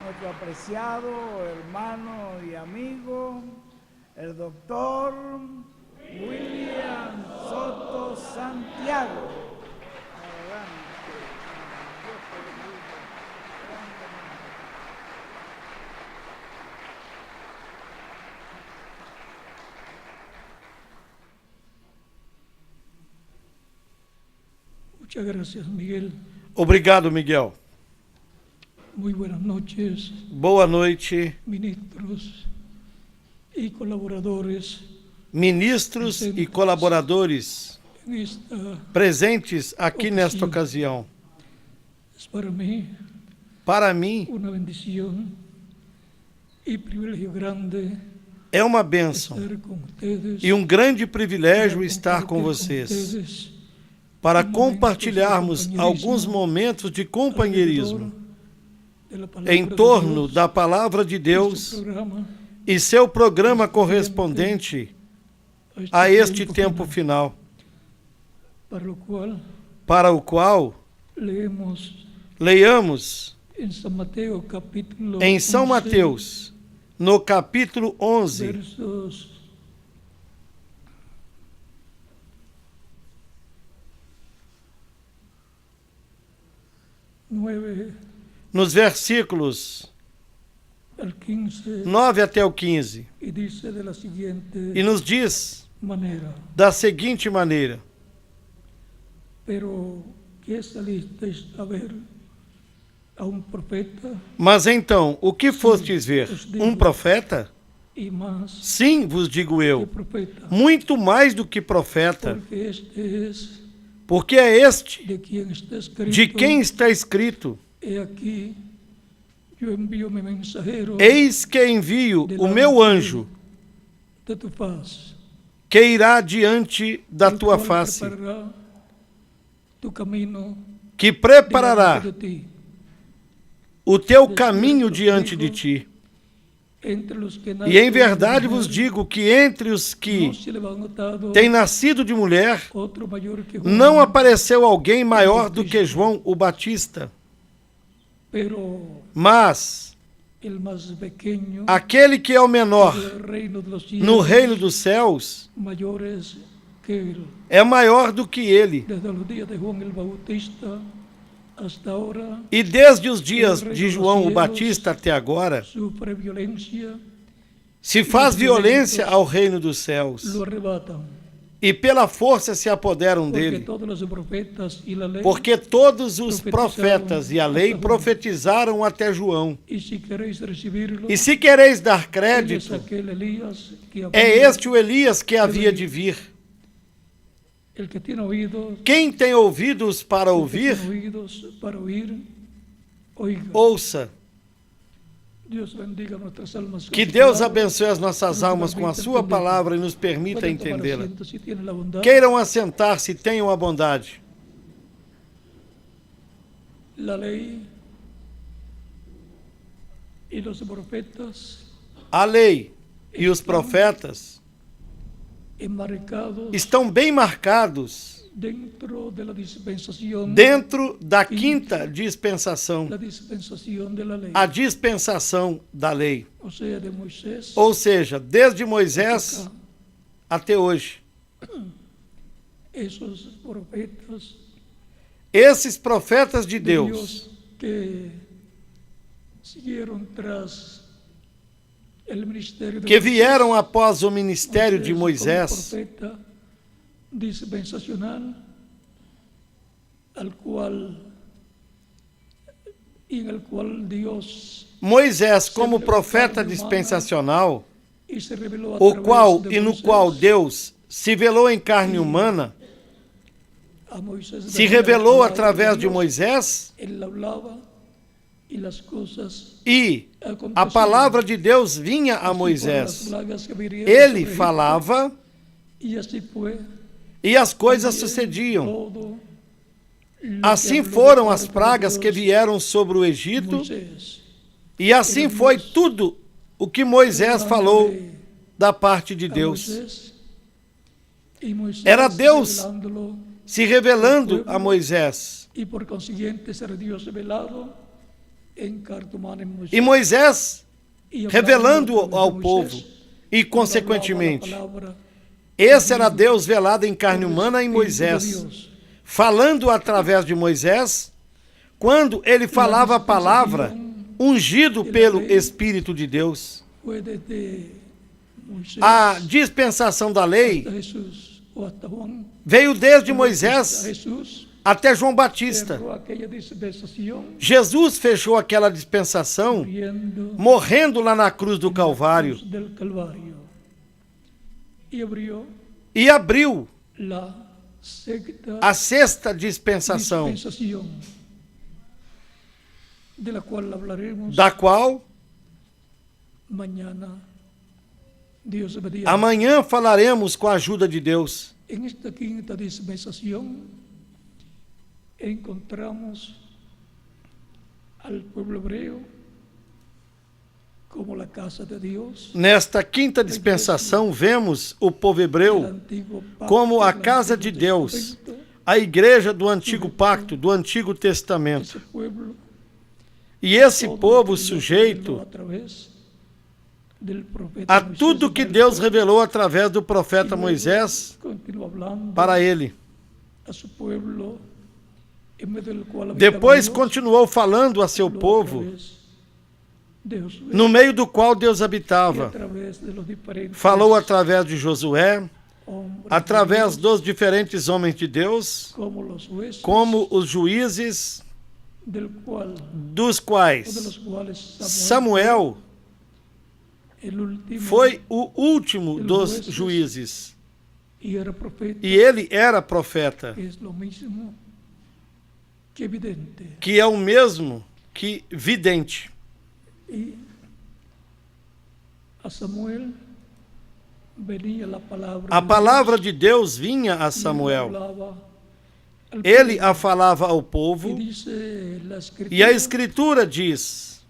nuestro apreciado hermano y amigo, el doctor William Soto Santiago. Adelante. Dios te bendiga grandemente. Muchas gracias, Miguel. Obrigado, Miguel. Muy buenas noches, Boa noite, ministros y colaboradores ministros e colaboradores en esta. presentes aqui nesta ocasião. Es para mí Para mim, una bendición y privilegio grande é uma bênção estar con ustedes e um grande para privilégio estar com compartir vocês, ustedes para momentos de compartilharmos companheirismo alguns momentos de companheirismo alrededor de la palabra em de torno Dios da Palavra de y su Deus programa e seu programa correspondente a este tempo final, para o qual leiamos em São Mateus, capítulo em São 11, Mateus, no capítulo 11, versos 9 nos versículos al 15, 9 até o 15, y dice de la siguiente e nos diz manera: da seguinte maneira: pero que salisteis a ver a un profeta, Mas então, o que fostes ver? Um profeta? y más Sim, vos digo que eu, profeta, muito mais do que profeta, porque este es porque é este de quien está escrito: de quem está escrito: he aquí, yo envío mi mensajero Eis que envio o meu anjo, de tu faz, que irá diante da el tua cual face, preparará tu camino que preparará delante de ti. o teu caminho diante de ti. Entre los que E em nacen verdade de vos mujer, digo que entre os que no se levantaram têm nascido de mulher, outro maior que Juan, não apareceu alguém maior do que João o Batista. pero Mas el más pequeño aquele que é o menor del reino de los cielos, no reino dos céus mayor es que él. é maior do que ele. Desde los días de Juan el Bautista hasta ahora, E desde os dias de João o Batista até agora, sufre violencia, se faz violência ao reino dos céus, lo arrebatan, e pela força se apoderam porque dele. todos los profetas y la ley, Porque todos os profetas e a lei profetizaram até João. y si queréis recibirlo, E se quereis dar él es crédito, aquel Elías que é había, este o Elias que havia de vir. el que tiene oídos, Quem tem ouvidos para el que ouvir, tiene oídos para oír, oiga. ouça. Deus bendiga nossas almas. Que Deus abençoe as nossas almas com a sua palavra e nos permita entendê-la. Queiram assentar-se e tenham a bondade. A lei e os profetas A lei e os profetas enmarcados estão bem marcados dentro da dispensação, dentro da quinta dispensação, da dispensação da lei, a dispensação da lei. ou seja, de Moisés, Ou seja, desde Moisés até hoje. esses profetas Esses profetas de de Deus que seguiram tras o ministério de que Moisés, vieram após o ministério de Moisés Moisés, como profeta dispensacional, al cual y en el cual Dios Moisés como profeta dispensacional, y se reveló a o través qual de e no Moisés, qual Deus se velou em carne humana, a Moisés se venía la revelou palabra através de Dios, Moisés, él hablaba y las cosas e a acontecían. palavra de Deus vinha a Así fueron las Moisés. plagas que vinieron Ele sobre falava Egipto, y así fue e as coisas también sucediam. todo lo Assim que habló foram de as parte de pragas que Dios, vieram sobre o Egito, Moisés. e assim foi tudo o que Moisés falou da parte de A Deus. Moisés, y Moisés Era Deus revelándolo, se revelando a Moisés. y por consiguiente ser Dios revelado E Moisés, revelando ao povo, e consequentemente, esse era Deus velado em carne humana em Moisés, falando através de Moisés, quando ele falava a palavra, ungido pelo Espírito de Deus. A dispensação da lei veio desde Moisés até João Batista. Jesus fechou aquela dispensação morrendo lá na cruz do Calvário e abriu a sexta dispensação, da qual amanhã falaremos com a ajuda de Deus. Nesta quinta dispensação, encontramos al pueblo hebreo como la casa de Deus. Nesta quinta dispensação, vemos o povo hebreu como a casa de Deus, a igreja do Antigo Pacto, do Antigo Testamento. E esse povo sujeito a tudo que Deus revelou através do profeta Moisés para ele. Depois continuou falando a seu povo, no meio do qual Deus habitava. Falou através de Josué, através dos diferentes homens de Deus, como os juízes, dos quais Samuel foi o último dos juízes. E ele era profeta, que é o mesmo que vidente. E a Samuel a palavra de Deus vinha a Samuel. Ele a falava ao povo. E a Escritura diz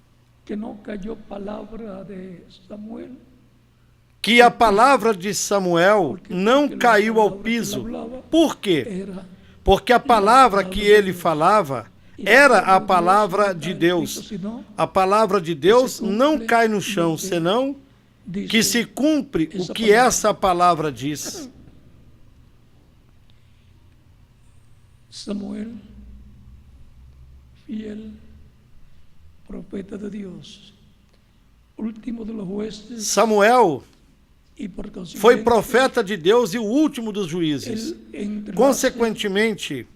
que a palavra de Samuel não caiu ao piso. Por quê? Porque a palavra que ele falava era a palavra de Deus. A palavra de Deus não cai no chão, senão que se cumpre o que essa palavra diz. Samuel, fiel profeta de Deus, último de los jueces, Samuel foi profeta de Deus e o último dos juízes. Consequentemente,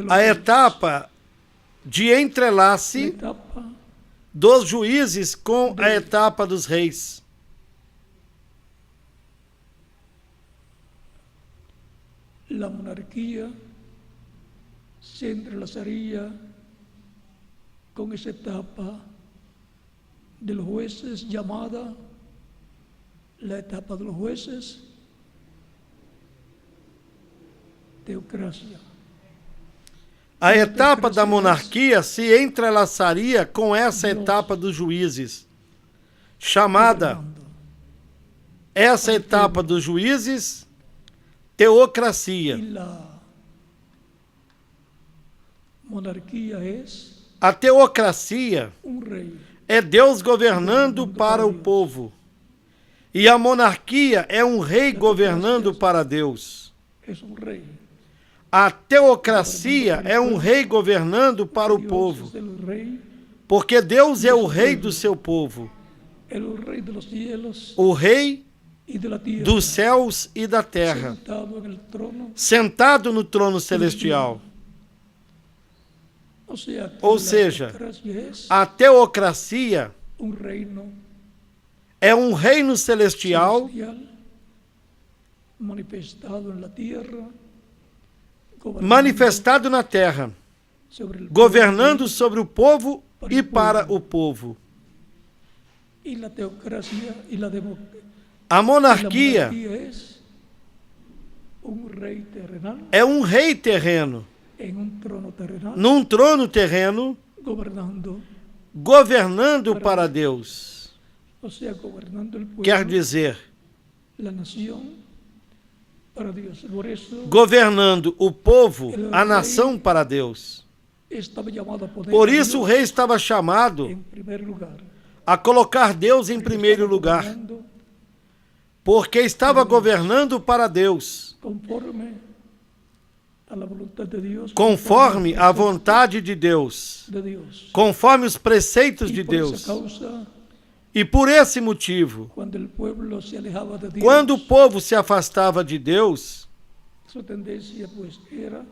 a etapa de entrelace dos juízes com a etapa dos reis. La monarquía se entrelazaría con esa etapa de los jueces llamada la etapa de los jueces, teocracia. A etapa da monarquia se entrelaçaria com essa etapa dos juízes, chamada essa etapa dos juízes, teocracia. A teocracia é Deus governando para o povo. E a monarquia é um rei governando para Deus. A teocracia é um rei governando para o povo. Porque Deus é o rei do seu povo. O rei dos céus e da terra, sentado no trono celestial. Ou seja, a teocracia é um reino celestial manifestado na terra, governando sobre o povo e para o povo. A monarquia é um rei terreno, num trono terreno, governando para Deus. Quer dizer, para Dios. Por eso, governando o povo, a nação para Deus. estaba llamado a poner Por a isso o Dios rei estava chamado en primer lugar. a colocar Deus em primeiro lugar, Gobernando porque estava governando para Deus, conforme a la voluntad de Dios, conforme a vontade de Deus, de Dios. conforme os preceitos Y de por esa Deus. causa, E por esse motivo, cuando el pueblo se alejaba de Dios, quando o povo se afastava de Deus, su tendencia pues era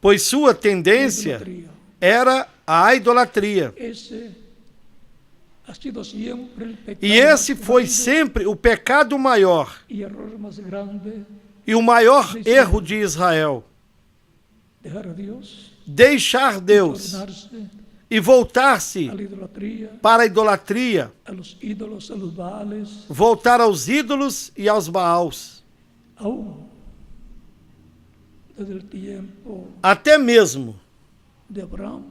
pois sua la tendência idolatría. era a idolatria. Ese ha sido siempre el pecado E esse más foi grande sempre o pecado maior y error más grande, e o maior erro de Israel. dejar a Dios, Deixar Deus tornarse e voltar-se a la idolatría, para a idolatria, a los ídolos, a los baales, voltar aos ídolos e aos baals. aún desde el tiempo Até mesmo, de Abraham,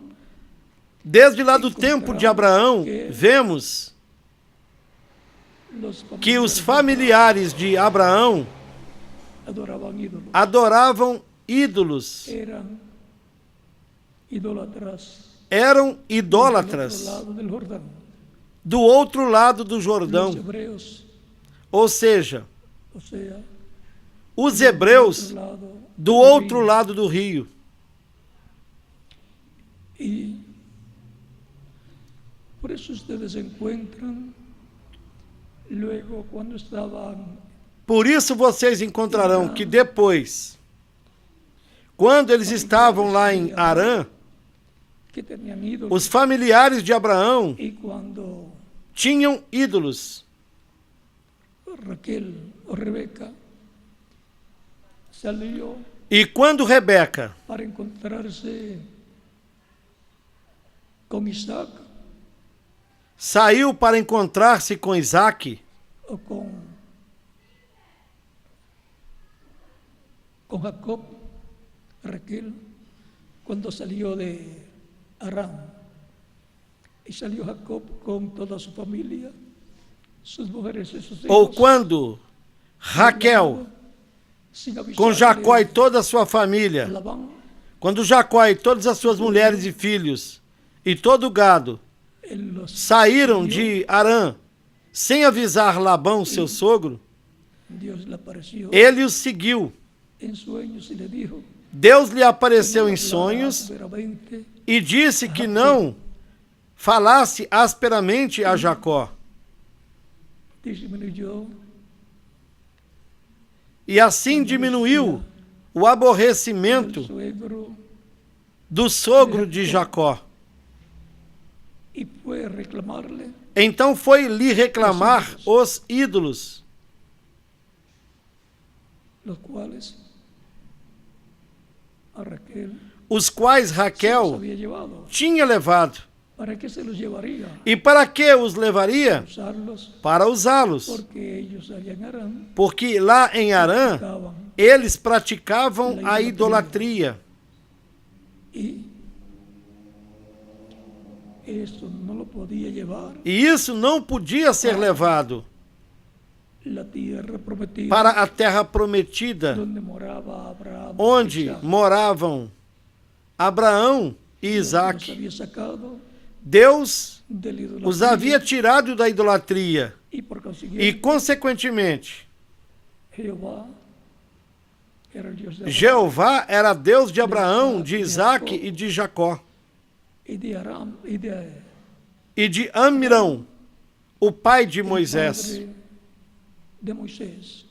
desde lá do tempo de Abraão, vemos los que os familiares familiares de Abraão adoraban ídolos, adoravam ídolos, eran idólatras eram del idólatras otro lado del Jordán. do outro lado do Los Jordão. hebreos, Ou seja, o sea, os del hebreus otro lado do del outro río. lado do rio. Y por eso ustedes encuentran luego cuando estaban Por isso vocês encontrarão que depois, quando eles estavam lá em Arã, que tenían ídolos os familiares de Abraão y cuando tinham ídolos. Raquel o Rebeca salió E quando Rebeca para encontrarse con Isaac saiu para encontrar-se com Isaque o con Jacob, Raquel, cuando salió de Aram, y salió Jacob con toda su familia, sus mujeres y sus hijos, ou quando Raquel, sin avisarle com Jacó e toda a sua família, a Labán, quando Jacó e todas as suas mulheres e filhos e todo o gado él los saíram envió. de Arã sem avisar Labão, seu sogro, Dios le apareció ele os seguiu. en sueños y le dijo, Deus lhe apareceu "No em hablarás sonhos severamente e disse que não falasse asperamente a Jacó. disminuyó E assim diminuiu o el aborrecimento suegro do sogro de Jacó. y fue a reclamarle Então foi lhe reclamar os ídolos, los cuales a Raquel os quais se los Raquel había llevado. tinha levado. ¿Para qué se los llevaría? E para que os levaria? Usarlos Para usá-los. porque ellos allá en Aram Porque lá em Arã, estaban eles praticavam a idolatria. y esto no lo podía llevar E isso não podia ser levado la tierra prometida para a terra prometida, donde moraba Abraham, onde Isaac. moravam Abraão e Dios Isaque. los había sacado Deus de la idolatría os havia tirado da idolatria y por e, consiguiente consequentemente, Jehová era el Dios de Abraham Jeová era Deus de Abraão, de Isaque e de Jacó, y de Aram e de Amirão, o pai de el Moisés. padre de Moisés.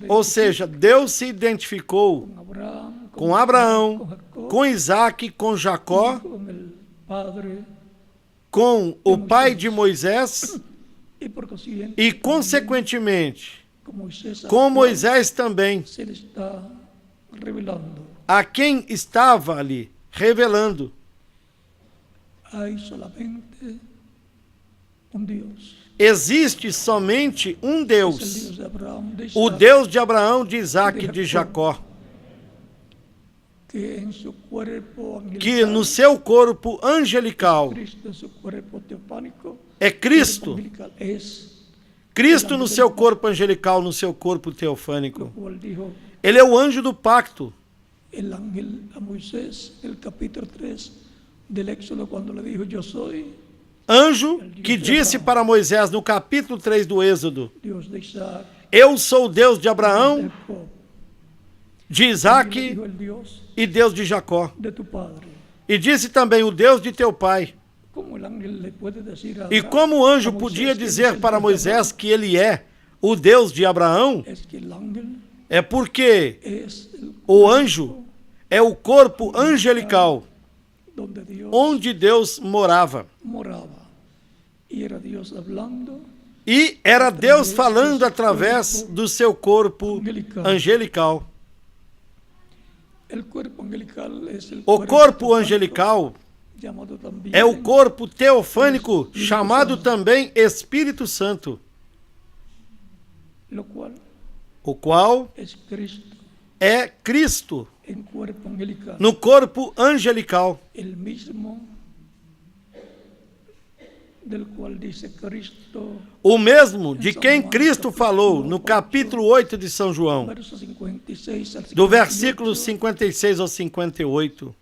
Ou seja, Deus se identificou com Abraão, com Isaque, com Jacó, com o pai de Moisés e, consequentemente, com Moisés também, a quem estava ali revelando. Existe somente um Deus, o Deus de Abraão, de Isaque e de Jacó, que no seu corpo angelical é Cristo. Cristo no seu corpo angelical, no seu corpo teofânico. Ele é o anjo do pacto. El ángel a Moisés, el capítulo 3 del Éxodo, cuando le dijo, yo soy. Anjo que disse para Moisés no capítulo 3 do Êxodo: Dios de Isaac, eu sou o Deus de Abraão, de Isaac e Deus de Jacó. de tu padre. E disse também o Deus de teu pai. Como el ángel le puede decir a E como o anjo podia dizer para Moisés que ele é o Deus de Abraão, es que el ángel é porque es el o anjo é o corpo angelical donde Dios onde Deus morava. moraba. Y era Dios hablando E era Deus falando através do seu corpo angelical. el cuerpo angelical es el O corpo angelical llamado también é o corpo teofânico, chamado também Espírito Santo, lo cual o qual es Cristo é Cristo en cuerpo angelical, no corpo angelical, el mismo del cual dice Cristo, o mesmo de quem Cristo falou no capítulo 8 de São João, verso 56 al do 58, versículo 56 ao 58.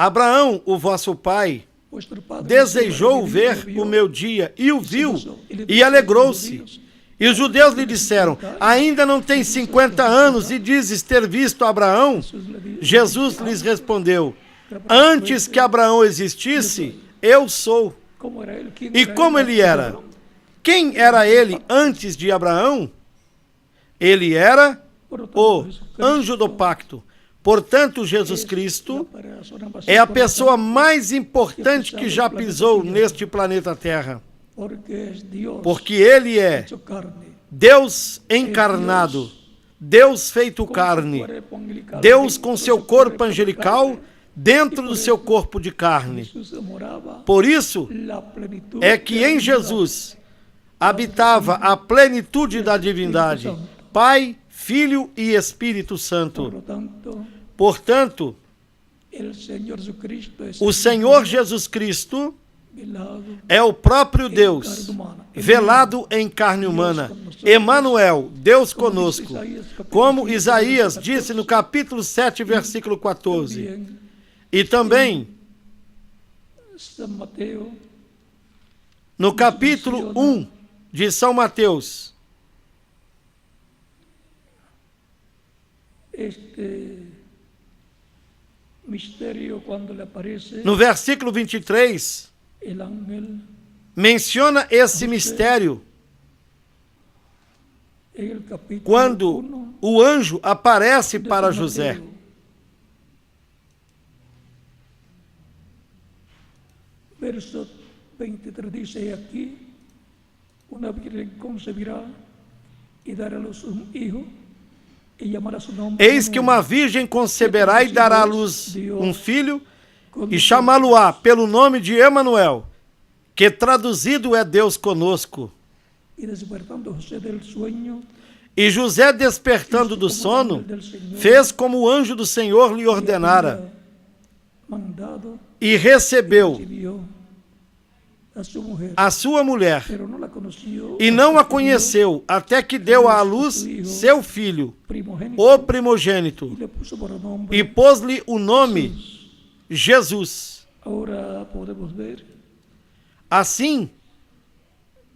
Abraão, o vosso pai, vuestro padre, desejou ver o meu dia e o viu e alegrou-se. E os judeus lhe disseram: ainda não tem 50 anos e dizes ter visto Abraão? Jesus lhes respondeu: antes que Abraão existisse, eu sou. ¿cómo era él? ¿Quién E era como él? ele era? Quem era ele antes de Abraão? Ele era o anjo do pacto. Portanto, Jesus Cristo é a pessoa mais importante que já pisou neste planeta Terra, porque es Dios porque ele é hecho carne, Deus encarnado, Deus feito carne, cuerpo angelical, Deus com seu corpo angelical dentro do seu corpo de carne. Jesús moraba Por isso la plenitud é que em Jesus habitava a plenitude da divindade, Pai, Filho e Espírito por Santo. lo tanto, Portanto, el Señor Jesucristo es o Senhor Jesus Cristo velado é o próprio Deus, velado em carne humana. Emanuel, Deus conosco. Como Isaías disse no capítulo 7, versículo 14. también E também San Mateo no capítulo 1 de São Mateus, este misterio cuando le aparece no versículo 23, el ángel menciona esse mistério en el capítulo quando 1 o anjo aparece de para San José. Mateo. Verso 23 dice aquí, una virgen concebirá y dará a luz un hijo y llamará su nombre. Eis que uma virgem conceberá e dará à luz um filho e chamá-lo-á pelo nome de Emanuel, que traduzido é Deus conosco. Y despertando José del sueño, E José, despertando do sono, fez como o anjo do Senhor lhe ordenara, mandado, e recebeu recibió a su mujer, a sua mulher, pero no la conoció e não a conheceu, até que deu à luz seu filho, primogénito, o primogênito, y le puso por nombre e pôs-lhe o nome Jesus. Ahora podemos ver Assim,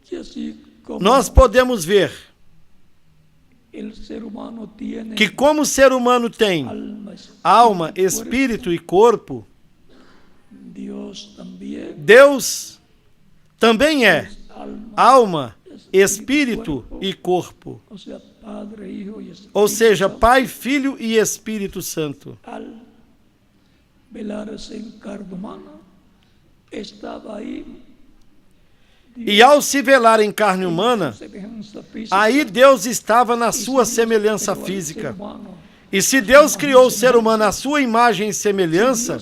que así como nós podemos ver el ser humano tiene que como o ser humano tem alma, alma, espírito e corpo, Dios también Deus também é alma, alma, espírito e corpo. o sea, Padre, Hijo y Espíritu Ou seja, Santo. Pai, Filho e Espírito Santo. Al velarse en carne humana, estaba ahí E ao se velar em carne humana, semejanza física, aí Deus estava na sua semelhança física. E se Deus criou o ser humano à sua imagem e semelhança,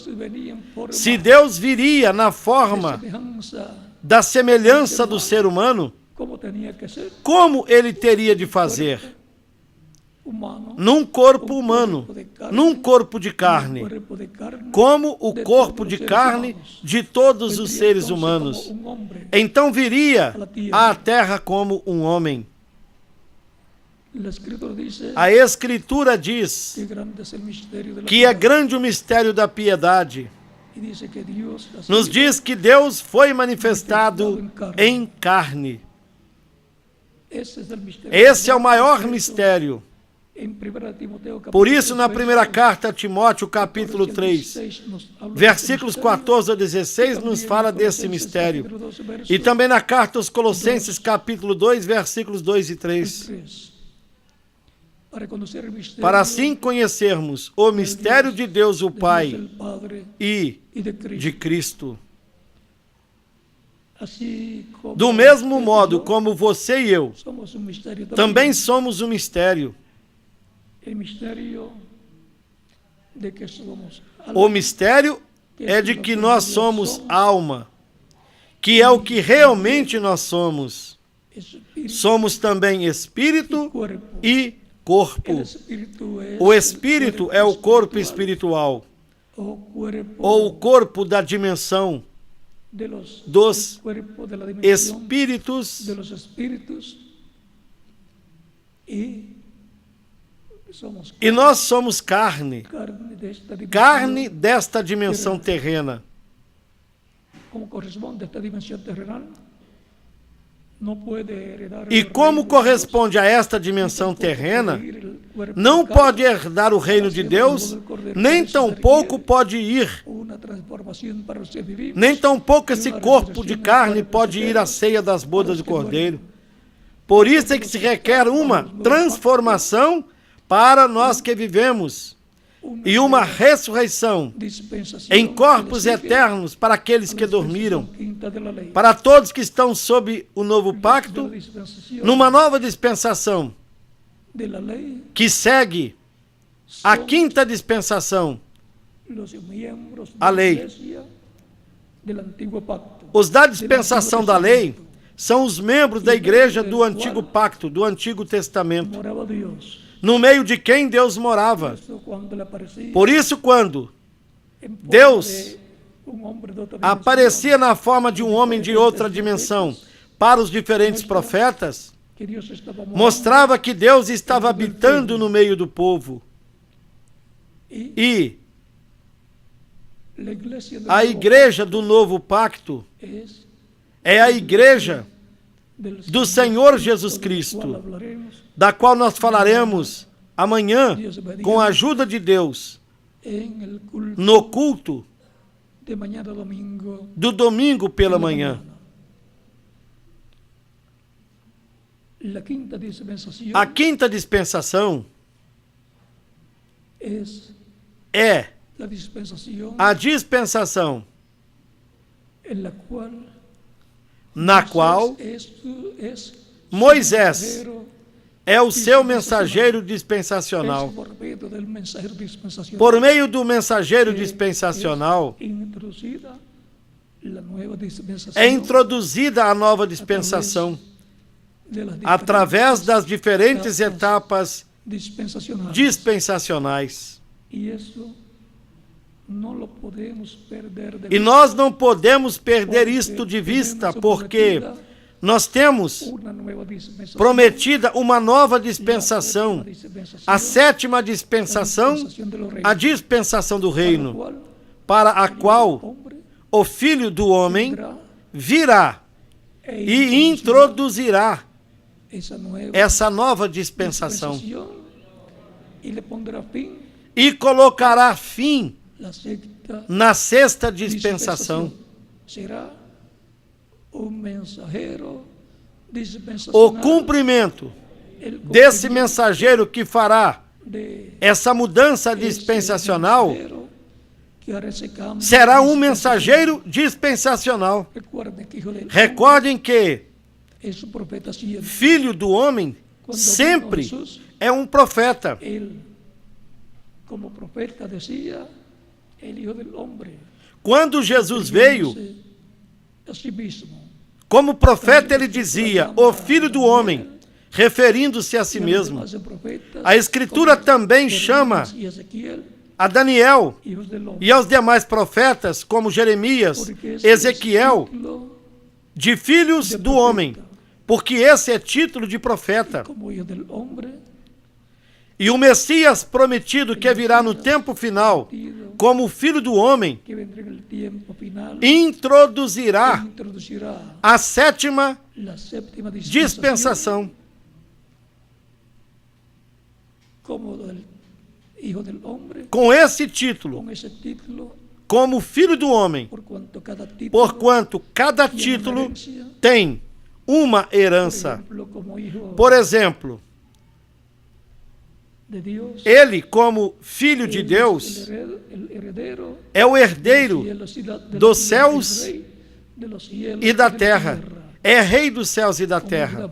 se Deus viria na forma da semelhança do ser humano, como tenía que ser, como ele teria de fazer? num corpo humano, num corpo de carne, como o corpo de carne de todos os seres humanos. Então viria à terra como um homem. A Escritura diz que é grande o mistério da piedade. Nos diz que Deus foi manifestado em carne. Esse é o maior mistério. Por isso, na primeira carta a Timóteo, capítulo 3, versículos 14 a 16, nos fala desse mistério. E também na carta aos Colossenses, capítulo 2, versículos 2 e 3. Para assim conhecermos o mistério de Deus o Pai e de Cristo. Do mesmo modo como você e eu também somos um mistério. O mistério é de que nós somos alma, que é o que realmente nós somos. Somos também espírito e corpo. O espírito é o corpo espiritual, ou o corpo da dimensão dos espíritos, e nós somos carne desta dimensão terrena. E como corresponde a esta dimensão terrena, não pode herdar o reino de Deus, nem tampouco pode ir, nem tampouco esse corpo de carne pode ir à ceia das bodas do Cordeiro. Por isso é que se requer uma transformação para nós que vivemos, e uma ressurreição em corpos eternos para aqueles que dormiram, para todos que estão sob o novo pacto, numa nova dispensação, que segue a quinta dispensação, a lei. Os da dispensação da lei são os membros da igreja do antigo pacto, do Antigo Testamento, no meio de quem Deus morava. Por isso, quando Deus aparecia na forma de um homem de outra dimensão para os diferentes profetas, mostrava que Deus estava habitando no meio do povo. E a igreja do novo pacto é a igreja do Senhor Jesus Cristo, da qual nós falaremos amanhã, com a ajuda de Deus, no culto do domingo pela manhã. A quinta dispensação é a dispensação na qual Moisés é o seu mensageiro dispensacional. Por meio do mensageiro dispensacional, é introduzida a nova dispensação, através das diferentes etapas dispensacionais. E nós não podemos perder isto de vista, porque nós temos prometida uma nova dispensação, a sétima dispensação, a dispensação do reino, para a qual o Filho do Homem virá e introduzirá essa nova dispensação e colocará fim na sexta dispensação. O cumprimento desse mensageiro que fará essa mudança dispensacional será um mensageiro dispensacional. Recordem que Filho do Homem sempre é um profeta. Quando Jesus veio, como profeta ele dizia: o Filho do Homem referindo-se a si mesmo. A Escritura também chama a Daniel e aos demais profetas, como Jeremias, Ezequiel, de filhos do homem, porque esse é título de profeta. E o Messias prometido, que virá no tempo final, como filho do homem, introduzirá a sétima dispensação. Com esse título, como filho do homem, porquanto cada título tem uma herança. Por exemplo, ele, como filho de Deus, é o herdeiro dos céus e da terra. É rei dos céus e da terra.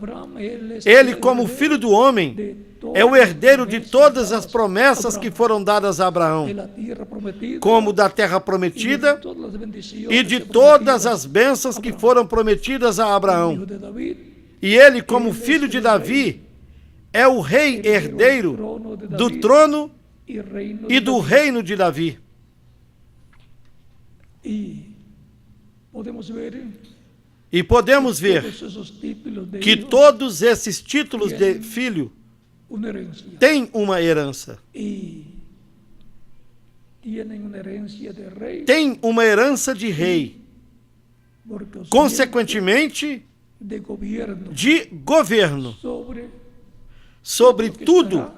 Ele, como filho do homem, é o herdeiro de todas as promessas que foram dadas a Abraão, como da terra prometida e de todas as bênçãos que foram prometidas a Abraão. E ele, como filho de Davi, é o rei herdeiro do trono e do reino de Davi. E podemos ver que todos esses títulos de filho têm uma herança. Tem uma herança de rei. Consequentemente, de governo sobre tudo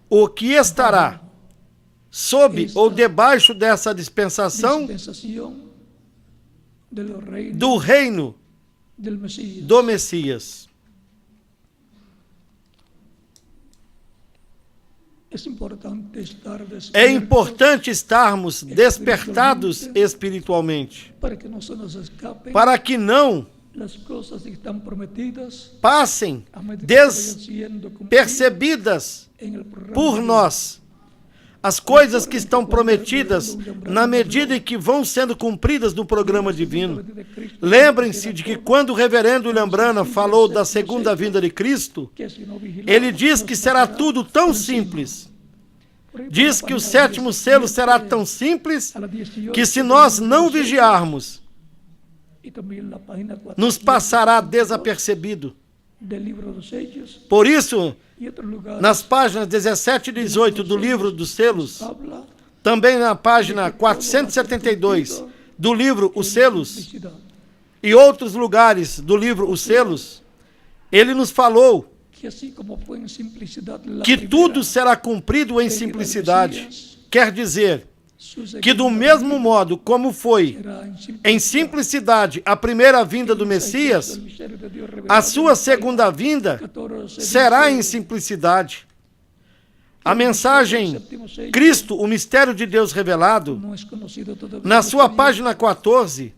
o que estará sob ou debaixo dessa dispensação do reino do Messias. É importante estarmos despertados espiritualmente, para que não passem despercebidas por nós as coisas que estão prometidas na medida em que vão sendo cumpridas no programa divino. Lembrem-se de que quando o reverendo William Branham falou da segunda vinda de Cristo, ele diz que será tudo tão simples. Diz que o sétimo selo será tão simples que, se nós não vigiarmos, nos passará desapercebido. Por isso, nas páginas 17 e 18 do livro dos selos, também na página 472 do livro Os Selos, e outros lugares do livro Os Selos, ele nos falou que tudo será cumprido em simplicidade. Quer dizer, que do mesmo modo como foi em simplicidade a primeira vinda do Messias, a sua segunda vinda será em simplicidade. A mensagem Cristo, o mistério de Deus revelado, na sua página 14,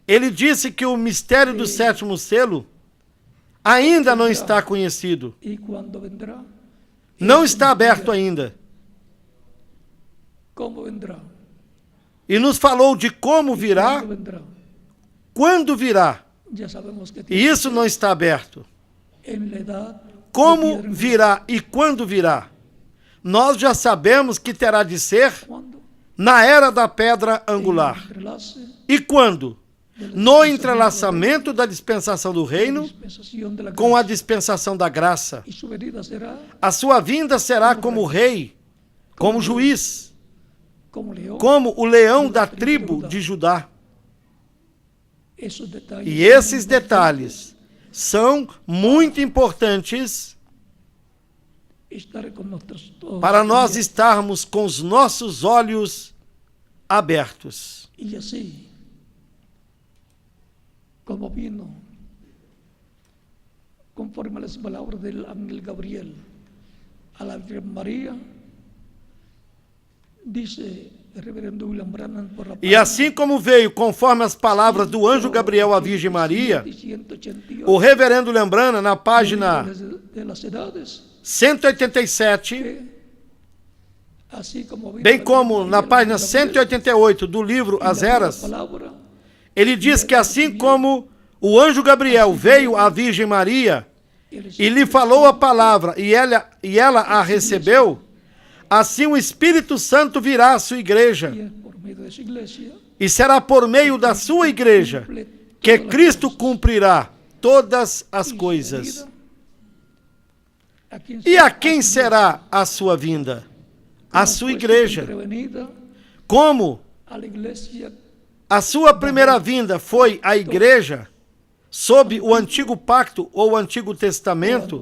ele disse que o mistério do sétimo selo ainda não está conhecido. Não está aberto ainda. E nos falou de como virá, quando virá. E isso não está aberto. Como virá e quando virá? Nós já sabemos que terá de ser na era da pedra angular. E quando? No entrelaçamento da dispensação do reino com a dispensação da graça. A sua vinda será como rei, como juiz, como o leão da tribo de Judá. E esses detalhes são muito importantes para nós estarmos com os nossos olhos abertos. E assim, como vino, conforme as palavras do ángel Gabriel a la Virgen María, dice el reverendo William Branham por la E assim como veio conforme as palavras do anjo Gabriel à Virgem Maria, o reverendo William Branham, na página 187, bem como na página 188 do livro As Eras, ele diz que assim como o anjo Gabriel veio à Virgem Maria e lhe falou a palavra, e ela a recebeu, assim o Espírito Santo virá à sua igreja. E será por meio da sua igreja que Cristo cumprirá todas as coisas. E a quem será a sua vinda? A sua igreja. Como a sua primeira vinda foi a igreja, sob o Antigo Pacto ou o Antigo Testamento,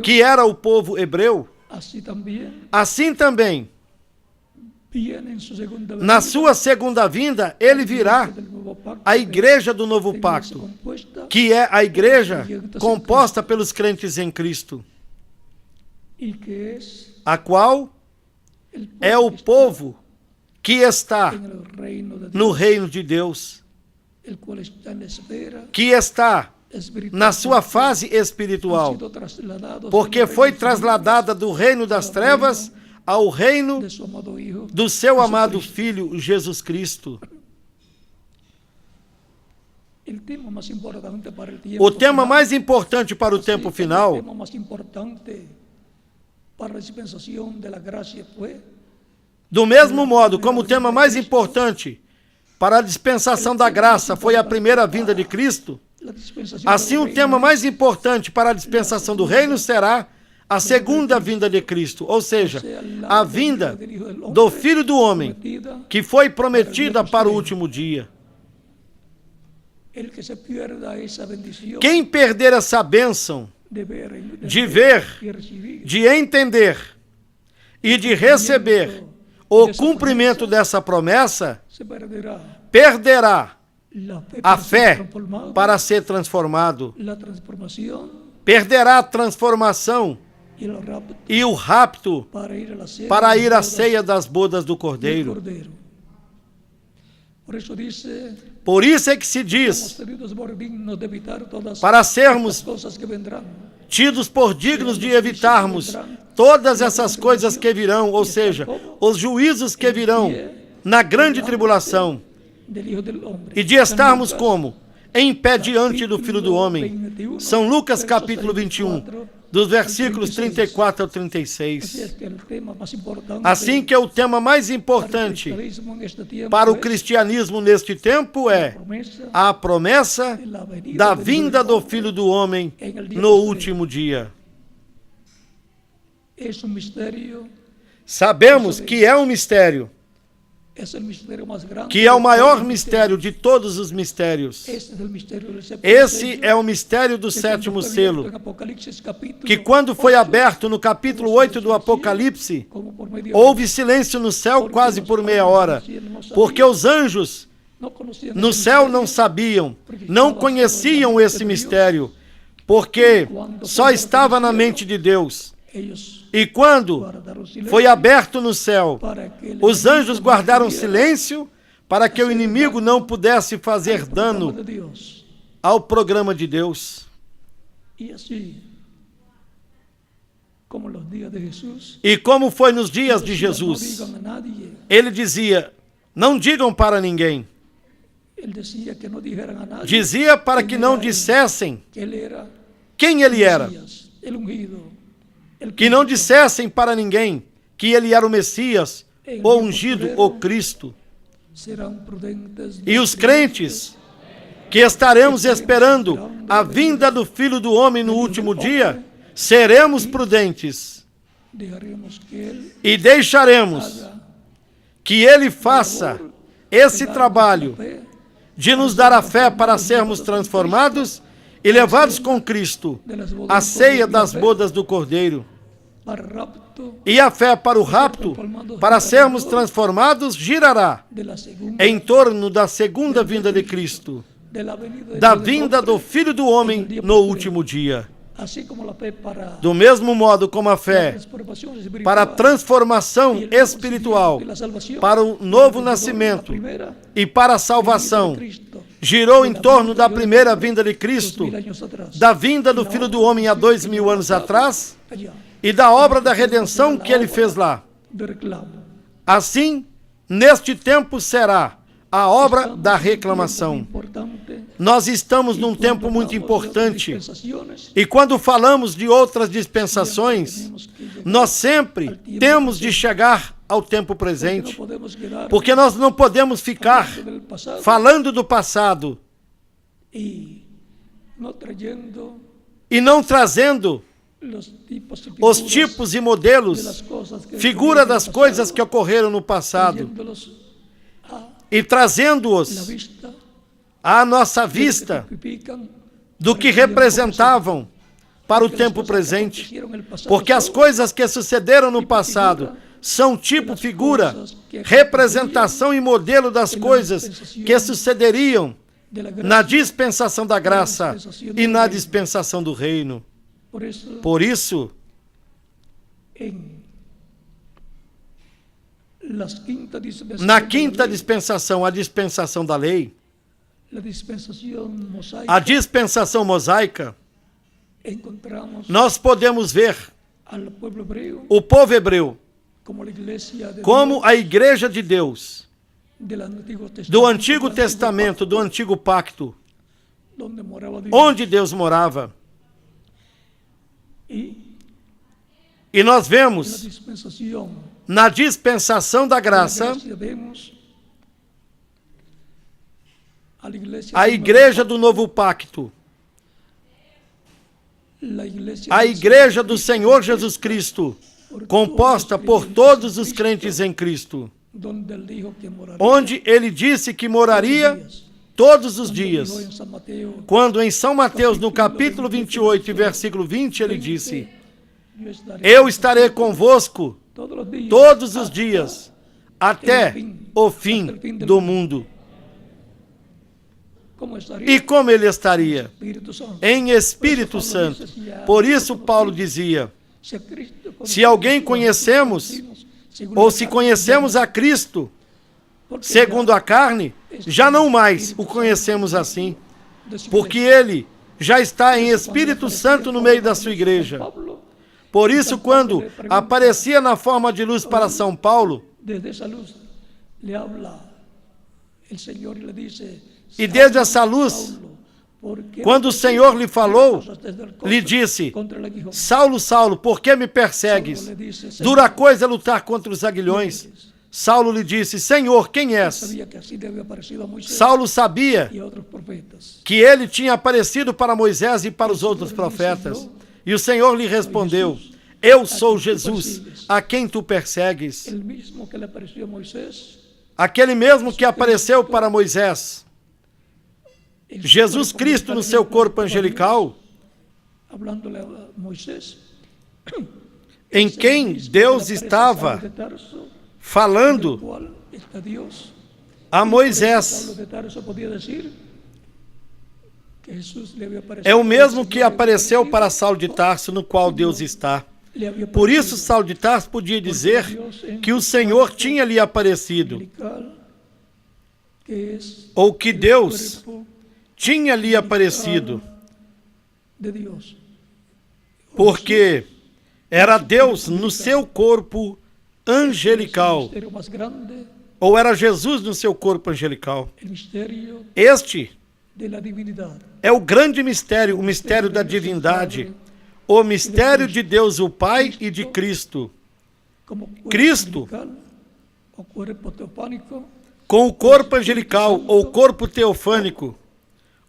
que era o povo hebreu, assim também, na sua segunda vinda, ele virá a igreja do novo pacto, que é a igreja composta pelos crentes em Cristo, a qual é o povo que está no reino de Deus, que está na sua fase espiritual, porque foi trasladada do reino das trevas ao reino do seu amado Filho, Jesus Cristo. O tema mais importante para o tempo final, do mesmo modo como o tema mais importante para a dispensação da graça foi a primeira vinda de Cristo, assim o tema mais importante para a dispensação do reino será a segunda vinda de Cristo, ou seja, a vinda do Filho do Homem, que foi prometida para o último dia. Quem perder essa bênção de ver, de entender e de receber o cumprimento dessa promessa, perderá a fé para ser transformado, perderá a transformação e o rapto para ir à ceia das bodas do Cordeiro. Por isso é que se diz, para sermos tidos por dignos de evitarmos todas essas coisas que virão, ou seja, os juízos que virão na grande tribulação, e de estarmos como? Em pé diante do Filho do Homem. São Lucas capítulo 21, dos versículos 34 ao 36. Assim que o tema mais importante para o cristianismo neste tempo é a promessa da vinda do Filho do Homem no último dia. Sabemos que é um mistério, que é o maior mistério de todos os mistérios. Esse é o mistério do sétimo selo, que quando foi aberto no capítulo 8 do Apocalipse, houve silêncio no céu quase por meia hora, porque os anjos no céu não sabiam, não conheciam esse mistério, porque só estava na mente de Deus. E quando foi aberto no céu, os anjos guardaram silêncio para que o inimigo não pudesse fazer dano ao programa de Deus. E como foi nos dias de Jesus, ele dizia, não digam para ninguém. Dizia para que não dissessem quem ele era. Que não dissessem para ninguém que ele era o Messias, o ungido, o Cristo. E os crentes que estaremos esperando a vinda do Filho do Homem no último dia, seremos prudentes e deixaremos que ele faça esse trabalho de nos dar a fé para sermos transformados e levados com Cristo à ceia das bodas do Cordeiro. E a fé para o rapto, para sermos transformados, girará em torno da segunda vinda de Cristo, da vinda do Filho do Homem no último dia. Do mesmo modo como a fé para a transformação espiritual, para o novo nascimento e para a salvação, girou em torno da primeira vinda de Cristo, da vinda do Filho do Homem há 2000 anos atrás e da obra da redenção que ele fez lá. Assim, neste tempo será a obra da reclamação. Nós estamos num tempo muito importante. E quando falamos de outras dispensações, nós sempre temos de chegar ao tempo presente. Porque nós não podemos ficar falando do passado e não trazendo os tipos e modelos, figura das coisas que ocorreram no passado, e trazendo-os à nossa vista do que representavam para o tempo presente. Porque as coisas que sucederam no passado são tipo, figura, representação e modelo das coisas que sucederiam na dispensação da graça e na dispensação do reino. Por isso, na quinta dispensação, a dispensação da lei, a dispensação mosaica, nós podemos ver o povo hebreu como a igreja de Deus do Antigo Testamento, do Antigo Pacto, onde Deus morava. E nós vemos na dispensação da graça a igreja do Novo Pacto, a igreja do Senhor Jesus Cristo, composta por todos os crentes em Cristo, onde ele disse que moraria todos os dias. Quando em São Mateus, no capítulo 28, versículo 20, ele disse: eu estarei convosco todos os dias, até o fim do mundo. E como ele estaria? Em Espírito Santo. Por isso Paulo dizia: se alguém conhecemos, ou se conhecemos a Cristo, segundo a carne, já não mais o conhecemos assim, porque ele já está em Espírito Santo no meio da sua igreja. Por isso, quando aparecia na forma de luz para São Paulo, e desde essa luz, quando o Senhor lhe falou, lhe disse: Saulo, Saulo, por que me persegues? Dura coisa é lutar contra os aguilhões. Saulo lhe disse: Senhor, quem és? Saulo sabia que ele tinha aparecido para Moisés e para os outros profetas. E o Senhor lhe respondeu: eu sou Jesus, a quem tu persegues. Aquele mesmo que apareceu para Moisés, Jesus Cristo no seu corpo angelical, em quem Deus estava falando a Moisés. É o mesmo que apareceu para Saulo de Tarso, no qual Deus está. Por isso, Saulo de Tarso podia dizer que o Senhor tinha lhe aparecido, ou que Deus tinha lhe aparecido, porque era Deus no seu corpo angelical, ou era Jesus no seu corpo angelical. Este é o grande mistério, o mistério da divindade, o mistério de Deus o Pai e de Cristo. Cristo, com o corpo angelical, ou corpo teofânico,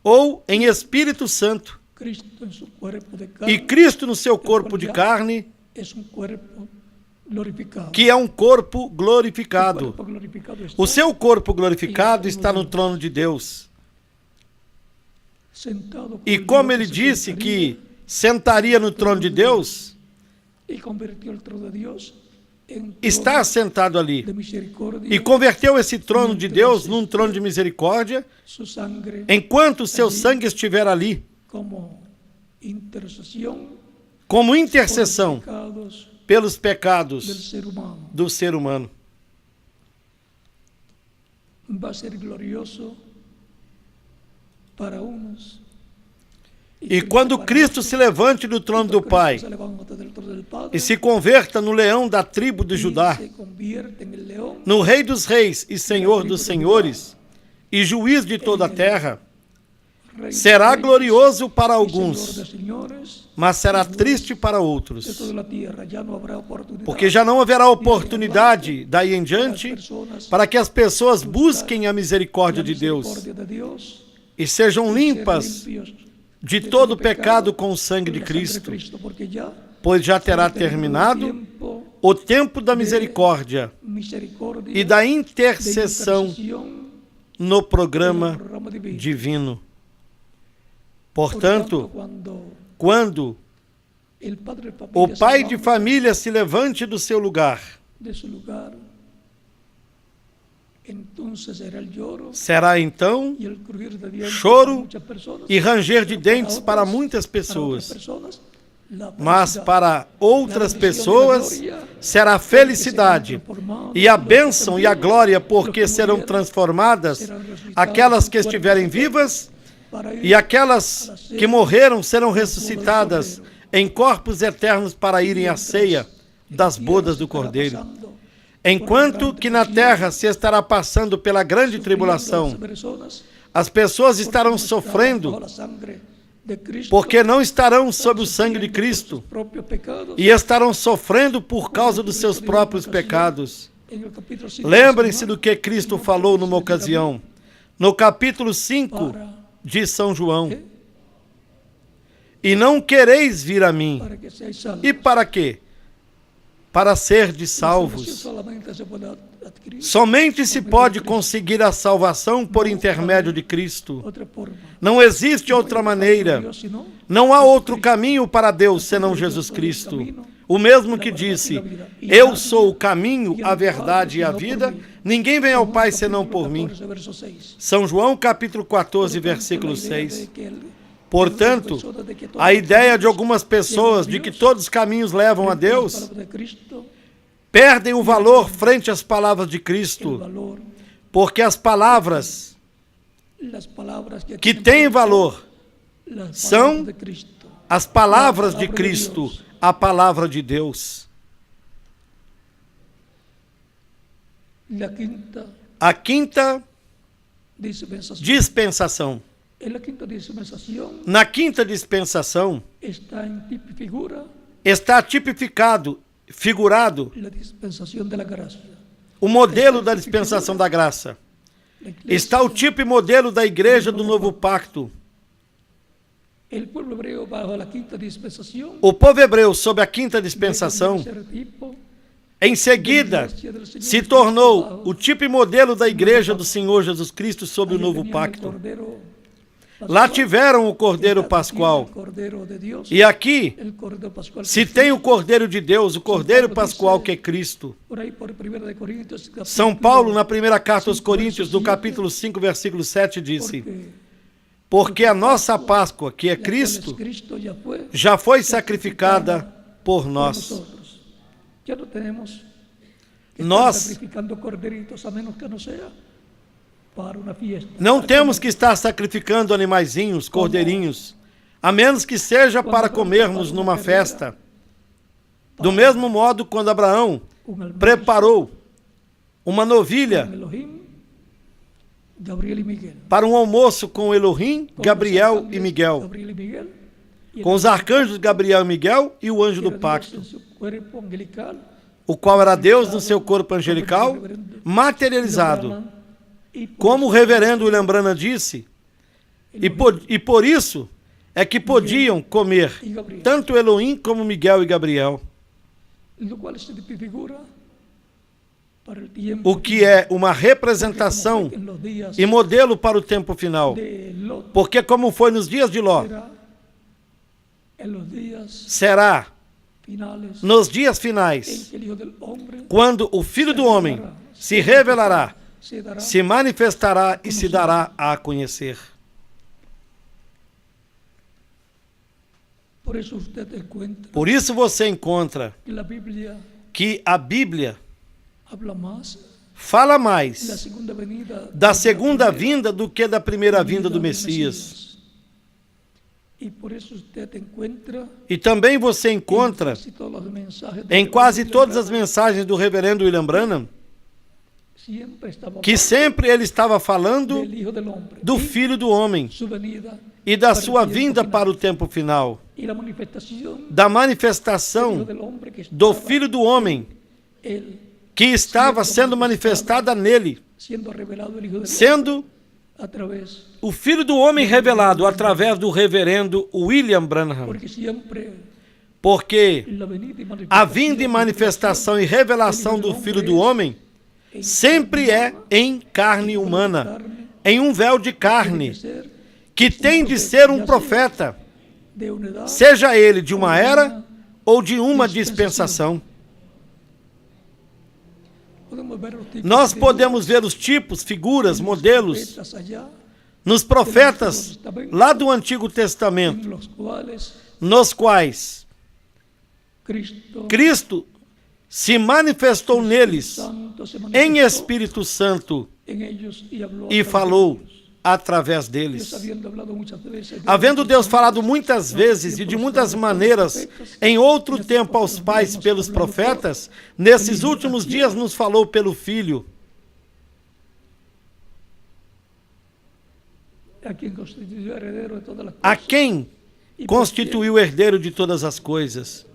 ou em Espírito Santo, e Cristo no seu corpo de carne, que é um corpo glorificado. O seu corpo glorificado está no trono de Deus. E como ele disse que sentaria no trono de Deus, está sentado ali. E converteu esse trono de Deus num trono de misericórdia, enquanto o seu sangue estiver ali, como intercessão pelos pecados do ser humano. Vai ser glorioso para uns. E quando Cristo se levante do trono do Pai e se converta no leão da tribo de Judá, no Rei dos Reis e Senhor dos Senhores, e juiz de toda a terra, será glorioso para alguns, mas será triste para outros, porque já não haverá oportunidade daí em diante para que as pessoas busquem a misericórdia de Deus e sejam limpas de todo pecado com o sangue de Cristo, pois já terá terminado o tempo da misericórdia e da intercessão no programa divino. Portanto, quando o pai de família se levante do seu lugar, será então choro e ranger de dentes para muitas pessoas, mas para outras pessoas será felicidade e a bênção e a glória, porque serão transformadas aquelas que estiverem vivas, e aquelas que morreram serão ressuscitadas em corpos eternos para irem à ceia das bodas do Cordeiro. Enquanto que na terra se estará passando pela grande tribulação, as pessoas estarão sofrendo porque não estarão sob o sangue de Cristo e estarão sofrendo por causa dos seus próprios pecados. Lembrem-se do que Cristo falou numa ocasião, no capítulo 5 de São João: e não quereis vir a mim. E para quê? Para serdes salvos. Somente se pode conseguir a salvação por intermédio de Cristo. Não existe outra maneira. Não há outro caminho para Deus senão Jesus Cristo. O mesmo que disse: eu sou o caminho, a verdade e a vida, ninguém vem ao Pai senão por mim. São João capítulo 14, versículo 6. Portanto, a ideia de algumas pessoas de que todos os caminhos levam a Deus perdem o valor frente às palavras de Cristo, porque as palavras que têm valor são as palavras de Cristo, a palavra de Deus. A quinta dispensação. Na quinta dispensação está tipificado, figurado, o modelo da dispensação da graça. Está o tipo e modelo da igreja do novo pacto. O povo hebreu, sob a quinta dispensação, em seguida se tornou o tipo e modelo da igreja do Senhor Jesus Cristo sob o novo pacto. Lá tiveram o Cordeiro Pascual. E aqui se tem o Cordeiro de Deus, o Cordeiro Pascual, que é Cristo. São Paulo, na primeira carta aos Coríntios, no capítulo 5, versículo 7, disse: porque a nossa Páscoa, que é Cristo, já foi sacrificada por nós. Nós não temos que estar sacrificando animaizinhos, cordeirinhos, a menos que seja para comermos numa festa. Do mesmo modo, quando Abraão preparou uma novilha para um almoço com Elohim, Gabriel e Miguel, com os arcanjos Gabriel e Miguel e o anjo do pacto, o qual era Deus no seu corpo angelical, materializado. Como o reverendo William Branham disse, e por isso é que podiam comer tanto Elohim como Miguel e Gabriel, o que é uma representação e modelo para o tempo final, porque como foi nos dias de Ló, será nos dias finais, quando o Filho do Homem se revelará, se manifestará e se dará a conhecer. Por isso você encontra que a Bíblia fala mais da segunda vinda do que da primeira vinda do Messias. E também você encontra em quase todas as mensagens do reverendo William Branham que sempre ele estava falando do Filho do Homem e da sua vinda para o tempo final, da manifestação do Filho do Homem que estava sendo manifestada nele, sendo o Filho do Homem revelado através do reverendo William Branham. Porque a vinda e manifestação e revelação do Filho do Homem sempre é em carne humana, em um véu de carne, que tem de ser um profeta, seja ele de uma era ou de uma dispensação. Nós podemos ver os tipos, figuras, modelos nos profetas lá do Antigo Testamento, nos quais Cristo se manifestou neles em Espírito Santo e falou através deles. Havendo Deus falado muitas vezes e de muitas maneiras em outro tempo aos pais pelos profetas, nesses últimos dias nos falou pelo Filho, a quem constituiu o herdeiro de todas as coisas.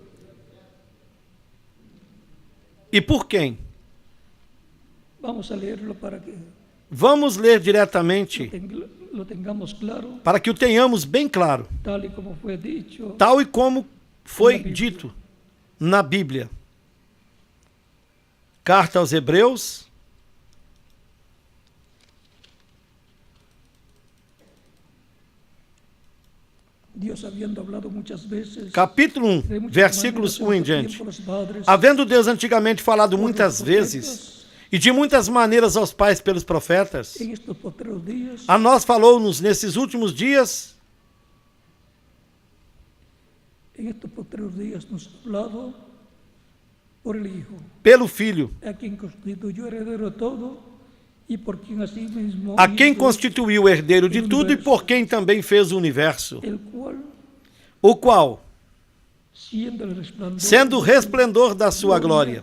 E por quem? Vamos ler diretamente para que o tenhamos bem claro, tal e como foi dito na Bíblia. Carta aos Hebreus, capítulo 1, versículos 1 em diante. Havendo Deus antigamente falado muitas vezes e de muitas maneiras aos pais pelos profetas, a nós falou-nos nesses últimos dias pelo Filho, a quem constituiu o herdeiro de tudo e por quem também fez o universo, o qual, sendo o resplendor da sua glória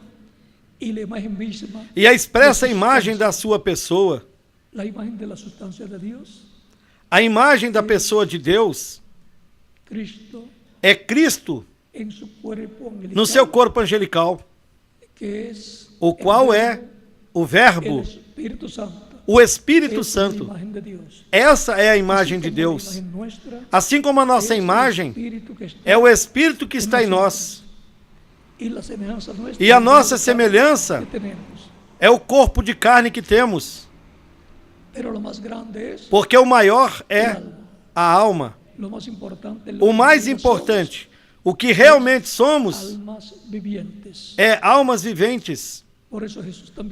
e a expressa imagem da sua pessoa, a imagem da pessoa de Deus, é Cristo no seu corpo angelical, o qual é o Verbo, o Espírito Santo. Essa é a imagem de Deus. Assim como a nossa imagem é o Espírito que está em nós. E a nossa semelhança é o corpo de carne que temos. Porque o maior é a alma. O mais importante, o que realmente somos, é almas viventes.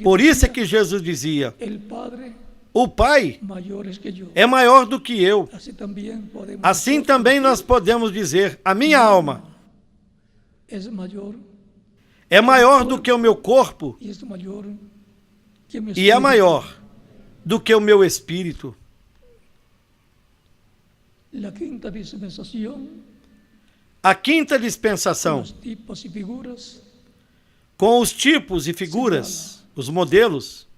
Por isso é que Jesus dizia: o Pai é maior do que eu. Assim também nós podemos dizer: a minha alma é maior do que o meu corpo e é maior do que o meu espírito. A quinta dispensação, com os tipos e figuras, os modelos,